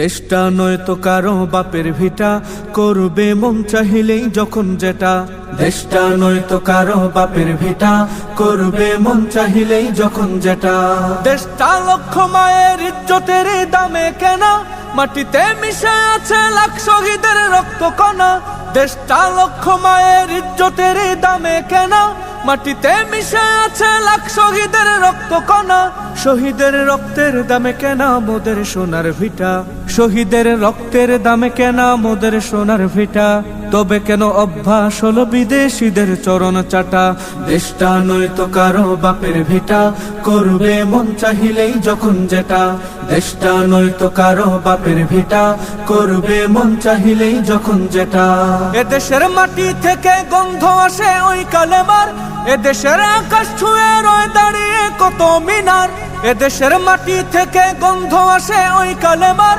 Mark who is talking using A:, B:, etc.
A: দেশটা নয় তো কারো বাপের ভিটা, করবে মন চাহিলেই যখন যেটা। দেশটা নয় তো কারো বাপের ভিটা, করবে মন চাহিলেই যখন যেটা। দেশটা লক্ষ মায়ের ইজ্জতের দামে কেনা, মাটিতে মিশে আছে লাখ শহীদের রক্ত কণা। দেশটা লক্ষ মায়ের ইজ্জতের দামে কেনা, মাটিতে মিশে আছে লাখ শহীদের রক্ত কণা। শহীদের রক্তের দামে কেনা মোদের সোনার ভিটা, শহীদের রক্তের দামে কেনা মোদের সোনার ভিটা। তবে কেন অভ্যাস হলো বিদেশিদের চরণ চাটা। দেশটা নয় তো কারো বাপের ভিটা, করবে মন চাহিলেই যখন যেটা। দেশটা নয় তো কারো বাপের ভিটা, করবে মন চাহিলেই যখন যেটা। এদেশের মাটি থেকে গন্ধ আসে ওই কালেমার, এদেশের আকাশ ছুঁয়ে রয়ে দাঁড়িয়ে কত মিনার। এদেশের মাটি থেকে গন্ধ আসে ওই কালেমার,